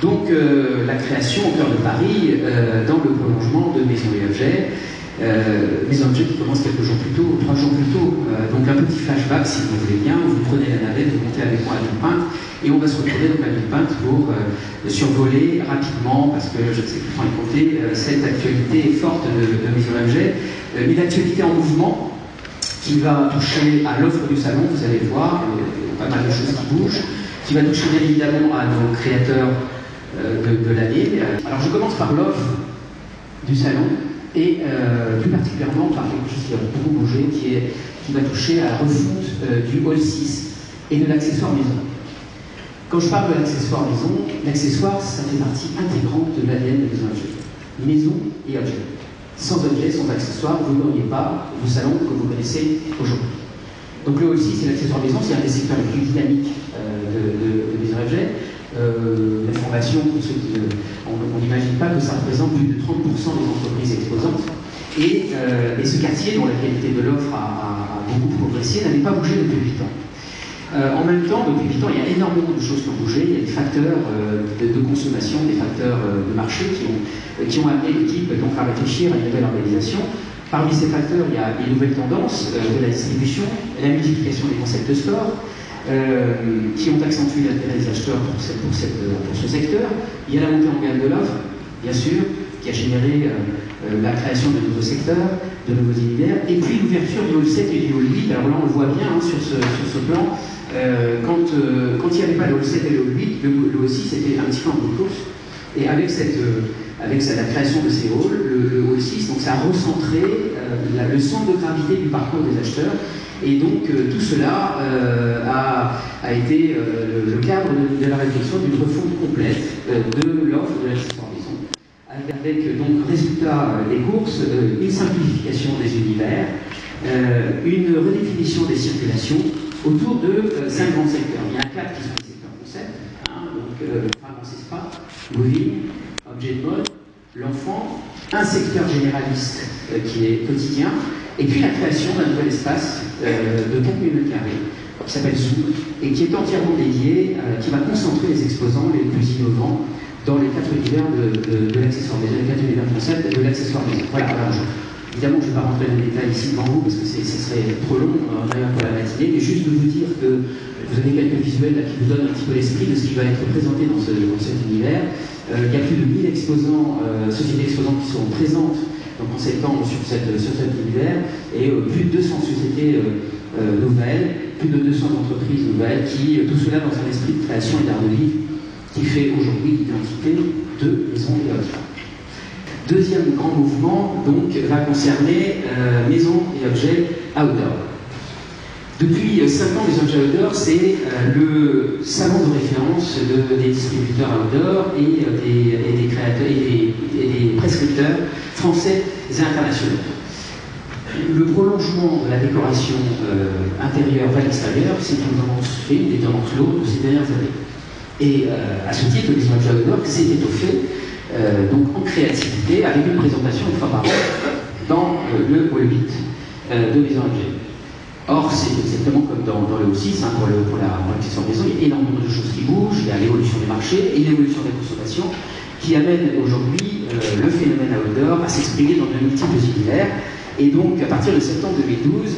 Donc la création au cœur de Paris, dans le prolongement de Maisons et Objets, Maisons et Objets qui commence quelques jours plus tôt, 3 jours plus tôt. Donc un petit flashback si vous voulez bien, vous prenez la navette, vous montez avec moi à Villepinte, et on va se retrouver donc à Villepinte pour survoler rapidement, parce que je sais que le temps est compté, cette actualité forte de Maisons et Objets, une actualité en mouvement qui va toucher à l'offre du salon, vous allez le voir, il y a pas mal de choses qui bougent, qui va toucher bien évidemment à nos créateurs de l'année. Alors je commence par l'offre du salon et plus particulièrement par quelque chose qui a beaucoup bougé, qui va toucher à la refonte du hall 6 et de l'accessoire maison. Quand je parle de l'accessoire maison, l'accessoire ça fait partie intégrante de l'ADN de Maisons et Objets. Maison et objet. Sans objet, sans accessoire, vous n'auriez pas le salon que vous connaissez aujourd'hui. Donc le hall 6 et l'accessoire maison, c'est un des secteurs les plus dynamiques de Maisons et Objets. L'information, on n'imagine pas que ça représente plus de 30% des entreprises exposantes. Et ce quartier, dont la qualité de l'offre a beaucoup progressé, n'avait pas bougé depuis 8 ans. En même temps, depuis 8 ans, il y a énormément de choses qui ont bougé. Il y a des facteurs de consommation, des facteurs de marché qui ont amené l'équipe donc à réfléchir à une nouvelle organisation. Parmi ces facteurs, il y a les nouvelles tendances de la distribution, la multiplication des concepts de store, qui ont accentué l'intérêt des acheteurs pour ce secteur. Il y a la montée en gamme de l'offre, bien sûr, qui a généré la création de nouveaux secteurs, de nouveaux univers, et puis l'ouverture du hall 7 et du hall 8. Alors là, on le voit bien sur ce plan. Quand il n'y avait pas le hall 7 et le hall 8, le hall 6 était un petit peu en bout de course. Et avec la création de ces halls, le hall 6, donc ça a recentré le centre de gravité du parcours des acheteurs. Et donc tout cela a été le cadre de la réflexion d'une refonte complète de l'offre de l'accessoire maison, avec donc résultat des courses, une simplification des univers, une redéfinition des circulations autour de 5 grands secteurs. Il y a un cadre qui sont les secteurs concept, donc fragrance et spa, moving, objet de mode, l'enfant, un secteur généraliste qui est quotidien, et puis la création d'un nouvel espace de 4000 m² qui s'appelle Zoom et qui est entièrement dédié, qui va concentrer les exposants les plus innovants dans les 4 univers de l'accessoire maison, les 4 univers concept de l'accessoire maison. Voilà, alors évidemment je ne vais pas rentrer dans les détails ici devant vous parce que ce serait trop long d'ailleurs pour la matinée, mais juste de vous dire que vous avez quelques visuels là, qui vous donnent un petit peu l'esprit de ce qui va être présenté dans cet univers. Il y a plus de 1000 exposants, sociétés exposantes qui seront présentes donc en septembre sur cet univers, et plus de 200 sociétés nouvelles, plus de 200 entreprises nouvelles, tout cela dans un esprit de création et d'art de vivre qui fait aujourd'hui l'identité de Maisons et Objets. Deuxième grand mouvement donc, va concerner Maisons et Objets Outdoor. Depuis 5 ans, Maisons et Objets Outdoor, c'est le salon de référence des distributeurs outdoor et des créateurs et des prescripteurs français et internationaux. Le prolongement de la décoration intérieure vers l'extérieur, c'est une des tendances lourdes de ces dernières années. Et à ce titre, Maisons et Objets Outdoor s'est étoffé donc en créativité avec une présentation une fois par an dans le hall 8 de Maisons et Objets. Or, c'est exactement comme dans le hall 6, pour l'accessoire maison, il y a énormément de choses qui bougent, il y a l'évolution des marchés et l'évolution des consommations qui amène aujourd'hui le phénomène outdoor à s'exprimer dans de multiples univers. Et donc, à partir de septembre 2012,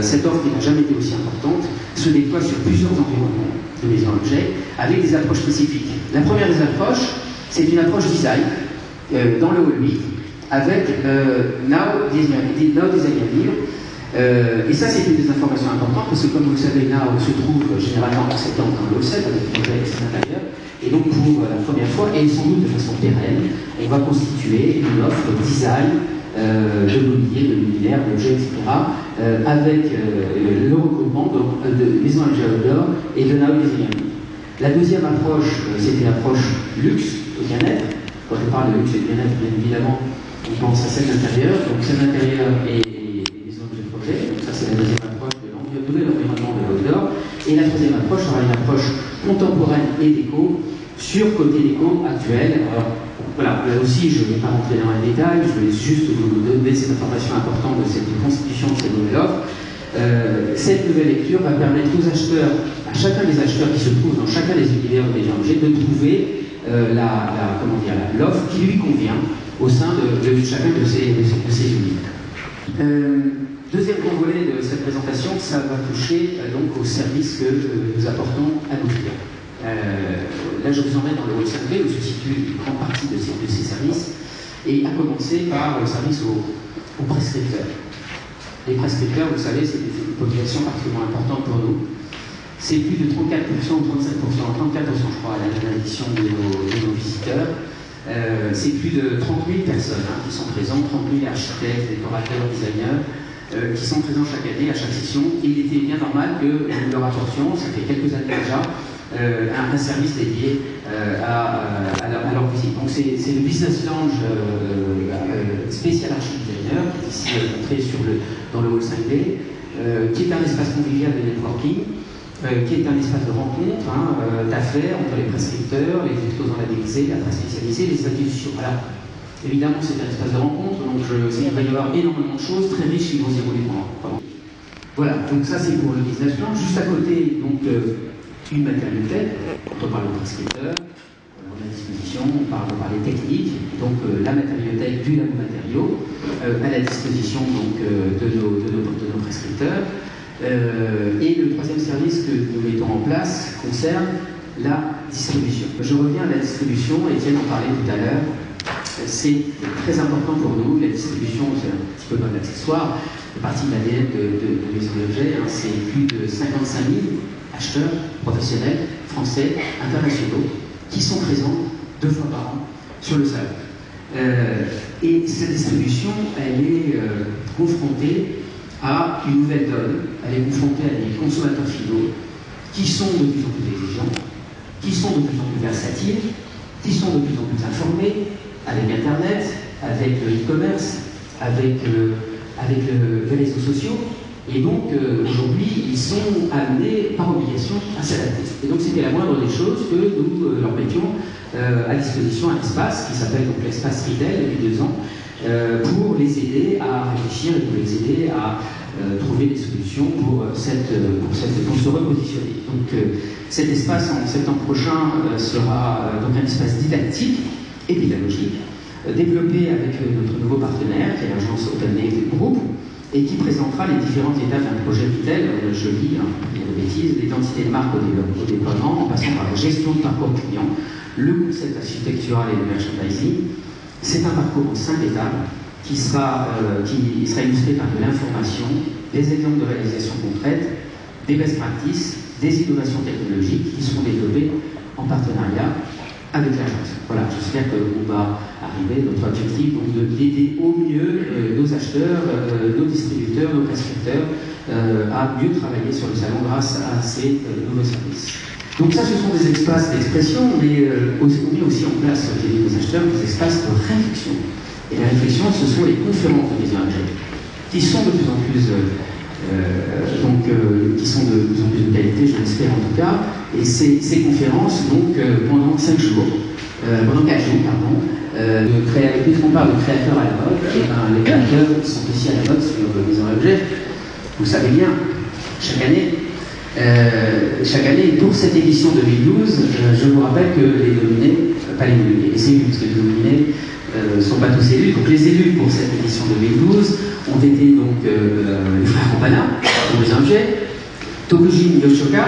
cette offre qui n'a jamais été aussi importante se déploie sur plusieurs environnements de Maisons et Objets avec des approches spécifiques. La première des approches, c'est une approche design dans le hall 8 avec Now Design Livre. Et ça, c'est une des informations importantes parce que, comme vous le savez, Now se trouve généralement en septembre dans le hall 7 avec le projet extérieur. Et donc, pour la première fois, et sans doute de façon pérenne, on va constituer une offre design de mobilier, de l'univers, d'objets, etc., avec le regroupement de Maisons et Objets Outdoor et de Now Design. La deuxième approche, c'était l'approche luxe et bien-être. Quand on parle de luxe et de bien-être, bien évidemment, on pense à scène intérieure. Donc, scène intérieure et Maisons et Objets Projet. Donc, ça, c'est la deuxième approche de nouvel environnement de l'outdoor. Et la troisième approche sera une approche contemporaine et déco sur côté déco actuel. Alors, voilà, là aussi, je ne vais pas rentrer dans les détails, je vais juste vous donner cette information importante de cette constitution de cette nouvelle offre. Cette nouvelle lecture va permettre aux acheteurs, à chacun des acheteurs qui se trouvent dans chacun des univers de Maisons et Objets, de trouver l'offre qui lui convient au sein de chacun de ces units. Deuxième grand volet de cette présentation, ça va toucher donc aux services que nous apportons à nos clients. Là, je vous emmène dans le hall 5B où se situe une grande partie de ces services, et à commencer par le service aux prescripteurs. Les prescripteurs, vous savez, c'est une population particulièrement importante pour nous. C'est plus de 34% ou 35%, 34% je crois, à la dernière édition de nos visiteurs. C'est plus de 30 000 personnes qui sont présentes, 30 000 architectes, décorateurs, designers, qui sont présents chaque année à chaque session. Et il était bien normal que nous leur apportions, ça fait quelques années déjà, un service dédié à leur visite. Donc c'est le Business Lounge spécial archi designer, qui est ici montré dans le hall 5B, qui est un espace convivial de networking, qui est un espace de rencontre, d'affaires entre les prescripteurs, les exposants labellisés, la presse spécialisée, les institutions. Voilà. Évidemment, c'est un espace de rencontre, donc je sais qu'il va y avoir énormément de choses très riches qui vont s'y rouler pendant. Voilà, donc ça c'est pour le business plan. Juste à côté, donc, une matériothèque, quand on parle de prescripteurs, on a à disposition, on parle techniques, donc la matériothèque du labo matériaux, à la disposition donc, de nos prescripteurs. Et le troisième service que nous mettons en place concerne la distribution. Je reviens à la distribution, Étienne en parlait tout à l'heure. C'est très important pour nous, la distribution, c'est un petit peu notre accessoire, c'est partie de l'ADN de Maison Objet, c'est plus de 55 000 acheteurs professionnels, français, internationaux, qui sont présents 2 fois par an sur le salon. Et cette distribution, elle est confrontée à une nouvelle donne, elle est confrontée à des consommateurs finaux qui sont de plus en plus exigeants, qui sont de plus en plus versatiles, qui sont de plus en plus informés, avec Internet, avec le e-commerce, avec les réseaux sociaux, et donc aujourd'hui ils sont amenés par obligation à s'adapter. Et donc c'était la moindre des choses que nous leur mettions à disposition un espace qui s'appelle donc l'espace Retail depuis 2 ans, pour les aider à réfléchir et pour les aider à trouver des solutions pour se repositionner. Donc cet espace en septembre prochain sera donc un espace didactique et pédagogique, développé avec notre nouveau partenaire, qui est l'agence OpenMake Group, et qui présentera les différentes étapes d'un projet retail. Je lis, il y a des bêtises, l'identité de marque au déploiement, en passant par la gestion de parcours client, le concept architectural et le merchandising. C'est un parcours en 5 étapes qui sera illustré par de l'information, des exemples de réalisation concrète, des best practices, des innovations technologiques qui seront développées en partenariat avec l'agence. Voilà, j'espère qu'on va arriver à notre objectif d'aider au mieux nos acheteurs, nos distributeurs, nos prescripteurs à mieux travailler sur le salon grâce à ces nouveaux services. Donc ça, ce sont des espaces d'expression, mais on met aussi en place chez les acheteurs des espaces de réflexion. Et la réflexion, ce sont les conférences de Maison Objet, qui sont de plus en plus de qualité, je l'espère en tout cas. Et ces conférences, donc, pendant 5 jours, pendant 4 jours, pardon, puisqu'on parle de créateurs à la mode, et les créateurs sont aussi à la mode sur Maison Objet. Vous savez bien, chaque année, pour cette édition 2012, je vous rappelle que les nominés, pas les nominés, les élus, parce que les nominés ne sont pas tous élus, donc les élus pour cette édition 2012 ont été donc les frères Campana pour les objets, Tokujin Yoshoka,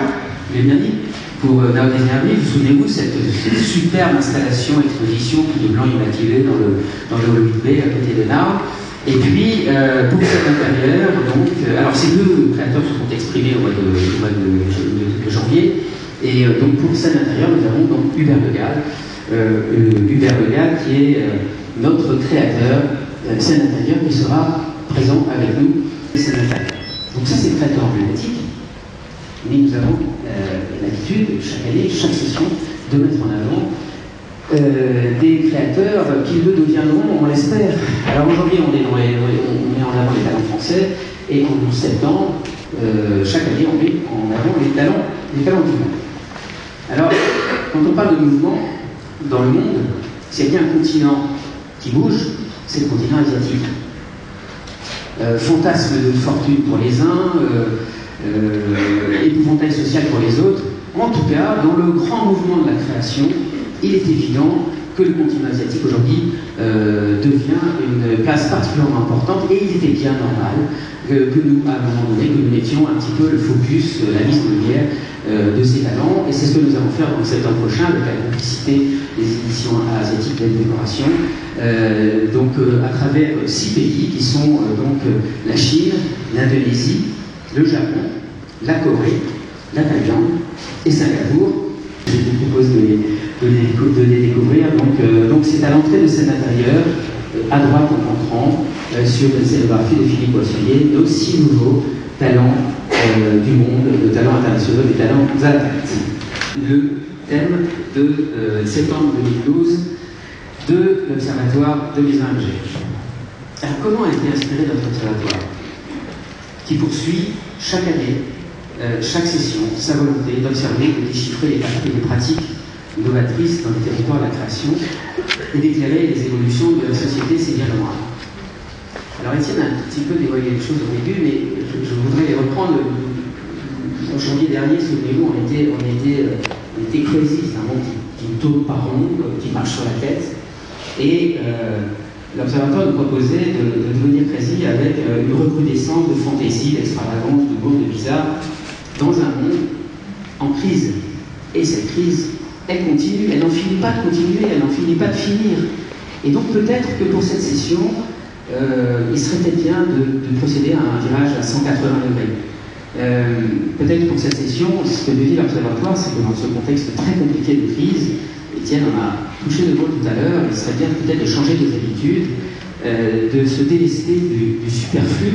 vous l'avez bien dit, pour Nao Deservi. Vous souvenez-vous cette superbe installation, exposition de blanc immaculé dans le hall 8B à côté de Nao. Et puis, pour cet intérieur, donc, alors ces 2 créateurs se sont exprimés au mois de janvier, et donc pour cet intérieur, nous avons donc Hubert Le Gall, qui est notre créateur scène intérieur, qui sera présent avec nous scène intérieur. Donc ça, c'est le créateur emblématique, mais nous avons l'habitude, chaque année, chaque session, de mettre en avant des créateurs qui le deviendront, on l'espère. Alors aujourd'hui, on met en avant les talents français, et en septembre, chaque année, on met en avant les talents du monde. Alors, quand on parle de mouvement dans le monde, s'il y a bien un continent qui bouge, c'est le continent asiatique. Fantasme de fortune pour les uns, épouvantail social pour les autres. En tout cas, dans le grand mouvement de la création, il est évident que le continent asiatique aujourd'hui devient une place particulièrement importante, et il était bien normal que nous, à un moment donné, que nous mettions un petit peu le focus, la mise en lumière de ces talents, et c'est ce que nous allons faire dans le septembre prochain avec la complicité des éditions asiatiques de décoration, à travers 6 pays qui sont la Chine, l'Indonésie, le Japon, la Corée, la Thaïlande et Singapour. Je vous propose de les découvrir. Donc c'est à l'entrée de scène intérieure, à droite en entrant, sur une scénographie de Philippe Boisselier, nos 6 nouveaux talents du monde, de talents internationaux, des talents interactifs. Le thème de septembre 2012 de l'Observatoire de Maison Objet. Alors comment a été inspiré notre observatoire, qui poursuit chaque année, chaque session, sa volonté d'observer et de déchiffrer les pratiques novatrices dans les territoires de la création et d'éclairer les évolutions de la société, c'est bien loin. Alors Étienne a un petit peu dévoilé les choses au début, mais je voudrais les reprendre. En janvier dernier, souvenez-vous, on était crazy, c'est un monde qui ne tourne pas rond, qui marche sur la tête, et l'observatoire nous proposait de devenir crazy avec une recrudescence de fantaisie, d'extravagance, de monde bizarre, dans un monde en crise. Et cette crise, elle continue, elle n'en finit pas de continuer, elle n'en finit pas de finir. Et donc peut-être que pour cette session, il serait peut-être bien de procéder à un virage à 180 degrés. Peut-être pour cette session, ce que devient l'Observatoire, c'est que dans ce contexte très compliqué de crise, Étienne en a touché le mot tout à l'heure, il serait bien peut-être de changer nos habitudes, de se délester du superflu,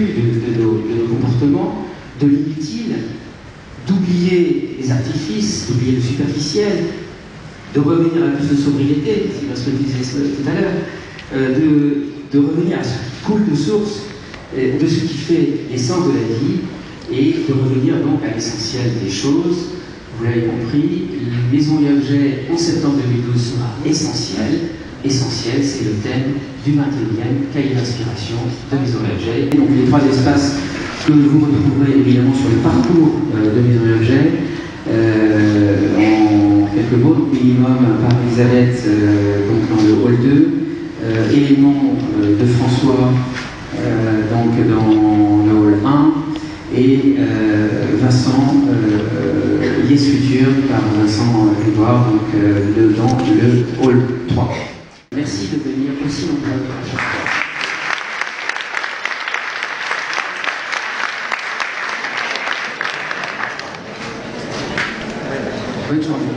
de nos comportements, de l'inutile, d'oublier les artifices, d'oublier le superficiel, de revenir à plus de sobriété, c'est parce que je disais tout à l'heure, de revenir à ce qui coule de source, de ce qui fait l'essence de la vie, et de revenir donc à l'essentiel des choses. Vous l'avez compris, Maison et Objet en septembre 2012 sera essentiel. Essentiel, c'est le thème du 21e cahier d'inspiration de Maison et Objet. Donc les 3 espaces que vous retrouverez évidemment sur le parcours de Maison et Objet. En quelques mots, donc minimum par Elisabeth dans le hall 2, éléments de François dans le hall 1, et Vincent Yes Futur par Vincent Grégoire dans le hall 3. Merci de venir aussi nombreux. Bonne journée.